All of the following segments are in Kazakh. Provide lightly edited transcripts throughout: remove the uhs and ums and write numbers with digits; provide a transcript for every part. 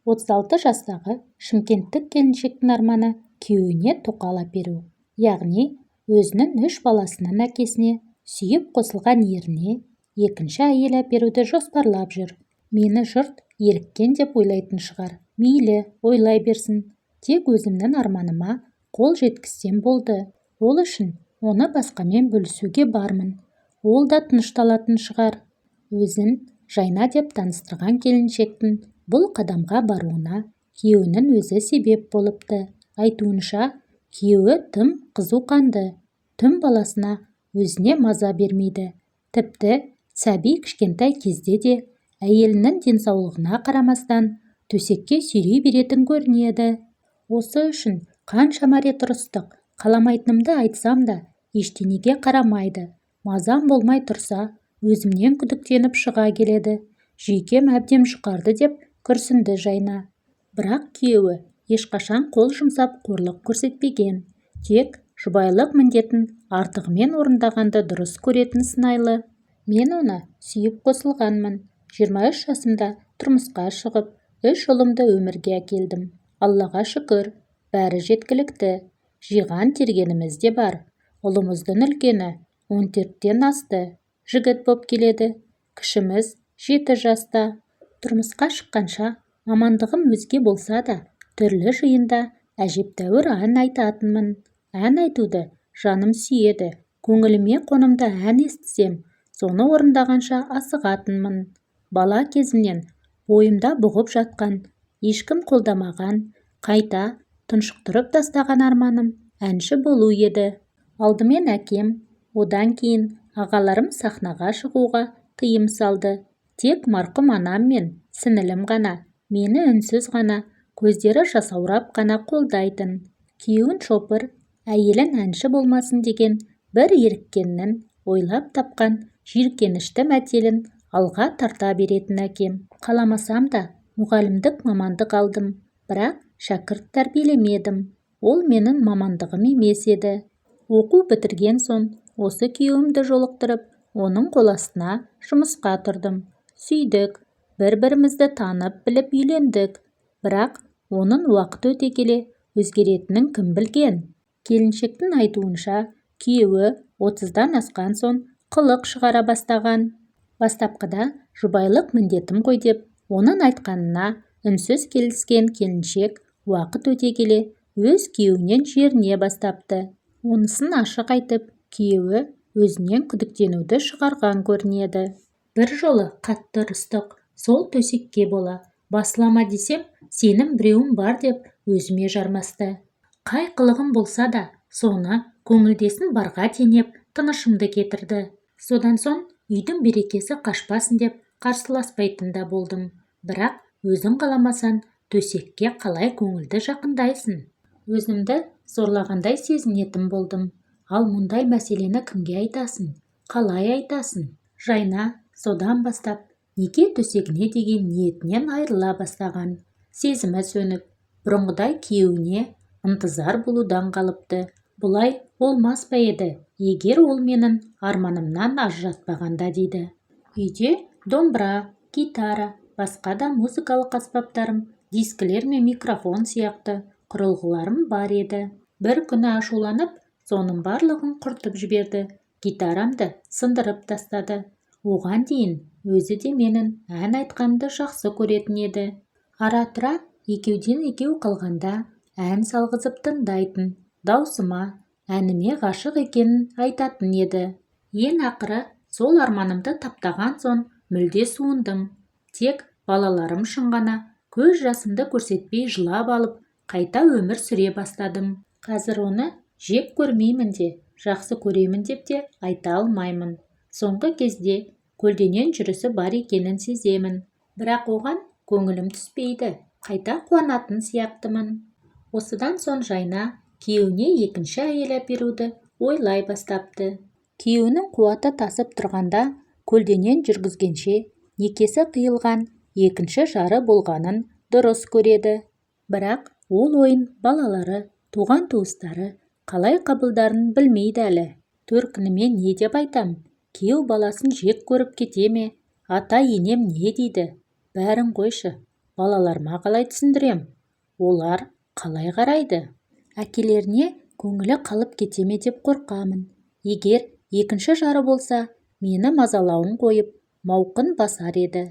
36 жастағы шымкенттік келіншектің арманы күйеуіне тоқал әперу, яғни өзінің 3 баласының әкесіне, сүйіп қосылған еріне екінші әйел әперуді жоспарлап жүр. Мені жұрт еріккен деп ойлайтын шығар. Мейлі, ойлай берсін. Тек өзімнің арманыма қол жеткізсем болды. Ол үшін оны басқамен бөлісуге бармын. Ол да тынышталатын шығар. Өзін Жайна деп таныстырған келіншектің бұл қадамға баруына күйеуінің өзі себеп болыпты. Айтуынша, күйеуі тым қызуқанды, түн баласына өзіне маза бермейді. Тіпті сәби кішкентай кезде де әйелінің денсаулығына қарамастан төсекке сүйрей беретін көрінеді. Осы үшін қаншама рет ұрыстық, қаламайтынымды айтсам да ештеңеге қарамайды. Мазам болмай тұрса, өзімнен күдіктеніп шыға келеді. Жүйкем әбден жұқарды деп күрсінді Жайна. Бірақ күйеуі ешқашан қол жұмсап қорлық көрсетпеген. Тек жұбайлық міндетін артығымен орындағанды дұрыс көретін сыңайлы. Мен оны сүйіп қосылғанмын. 23 жасымда тұрмысқа шығып, 3 ұлымды өмірге әкелдім. Аллаға шүкір, бәрі жеткілікті. Жиған тергеніміз де бар. Ұлымыздың үлкені 14-тен асты, жігіт боп келеді. Кішіміз 7 жаста. Тұрмысқа шыққанша мамандығым өзге болса да, түрлі жиында әжептәуір ән айтатынмын. Ән айтуды жаным сүйеді. Көңіліме қонымда ән естісем, соны орындағанша асығатынмын. Бала кезімнен бойымда бұғып жатқан, ешкім қолдамаған, қайта тұншықтырып тастаған арманым әнші болу еді. Алдымен әкем, одан кейін ағаларым сахнаға шығуға тыйым салды. Тек марқұм анам мен сіңілім ғана, мені үнсіз ғана, көздері жасаурап қана қолдайтын. Күйеуін шопыр, әйелін әнші болмасын деген бір еріккеннің ойлап тапқан жиіркенішті мәтелін алға тарта беретін әкем. Қаламасам да мұғалімдік мамандық алдым, бірақ шәкірт тәрбиелемедім. Ол менің мамандығым емес еді. Оқу бітірген соң осы күйеуімді жолықтырып, оның қол астына жұмысқа тұрдым. Сүйдік, бір-бірімізді танып біліп үйлендік. Бірақ оның уақыт өте келе өзгеретінін кім білген? Келіншектің айтуынша, күйеуі 30-дан асқан соң қылық шығара бастаған. Бастапқыда жұбайлық міндетім ғой деп, оның айтқанына үнсіз келіскен келіншек уақыт өте келе өз күйеуінен жеріне бастапты. Онысын ашық айтып, күйеуі өзінен күдіктенуді шығарған көрінеді. Бір жолы қатты ұрыстық, сол төсекке бола. Басылама десем, сенің біреуің бар деп өзіме жармасты. Қай қылығым болса да, соны көңілдесін барға теңеп, тынышымды кетірді. Содан соң үйдің берекесі қашпасын деп қарсыласпайтын да болдым. Бірақ өзің қаламасан, төсекке қалай көңілді жақындайсың? Өзімді зорлағандай сезінетін болдым. Ал мұндай мәселені кімге айтасың? Қалай айтасың? Жайна содан бастап неке төсегіне деген ниетінен айырыла бастаған. Сезімі сөніп, бұрынғыдай күйеуіне ынтызар болудан қалыпты. Бұлай болмас па еді, егер ол менің арманымнан ажыратпағанда дейді. Үйде домбыра, гитара, басқа да музыкалық аспаптарым, дискілер мен микрофон сияқты құрылғыларым бар еді. Бір күні ашуланып, соның барлығын құртып жіберді. Гитарамды сындырып тастады. Оған дейін өзі де менің ән айтқанымды жақсы көретін еді. Ара-тұра екеуден екеу қалғанда ән салғызып тыңдайтын. Даусыма, әніме ғашық екенін айтатын еді. Ең ақыры сол арманымды таптаған соң мүлде суындым. Тек балаларым үшін ғана көз жасымды көрсетпей жылап алып, қайта өмір сүре бастадым. Қазір оны жек көрмеймін де, жақсы көремін деп те айта алмаймын. Соңғы кезде көлденең жүрісі бар екенін сеземін. Бірақ оған көңілім түспейді, қайта қуанатын сияқтымын. Осыдан соң Жайна күйеуіне екінші әйел әперуді ойлай бастапты. Күйеуінің қуаты тасып тұрғанда көлденең жүргізгенше некесі қиылған екінші жары болғанын дұрыс көреді. Бірақ ол ойын балалары, туған туыстары қалай қабылдарын білмейді әлі. Төркініме не деп айтам? Күйеу баласын жек көріп кете ме? Ата-енем не дейді? Бәрін қойшы. балаларыма қалай түсіндірем? Олар қалай қарайды? Әкелеріне көңілі қалып кете ме деп қорқамын. Егер екінші жары болса, мені мазалауын қойып, мауқын басар еді.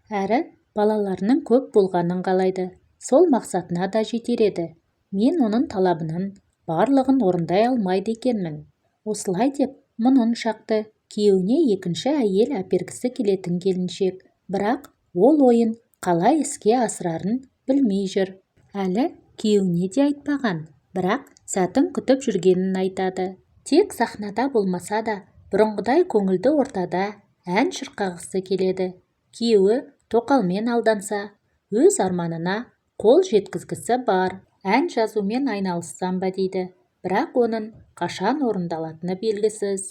Әрі балаларының көп болғанын қалайды. Сол мақсатына да жетер еді. Мен оның талабының барлығын орындай алмайды екенмін. Осылай деп мұнын шақты, күйеуіне екінші әйел әпергісі келетін келіншек. Бірақ ол ойын қалай іске асырарын білмей жүр. Әлі күйеуіне де айтпаған, бірақ сәтін күтіп жүргенін айтады. Тек сахнада болмаса да, бұрынғыдай көңілді ортада ән шырқағысы келеді. Күйеуі тоқалмен алданса, өз арманына қол жеткізгісі бар. Ән жазумен айналыссам ба дейді, бірақ оның қашан орындалатыны белгісіз.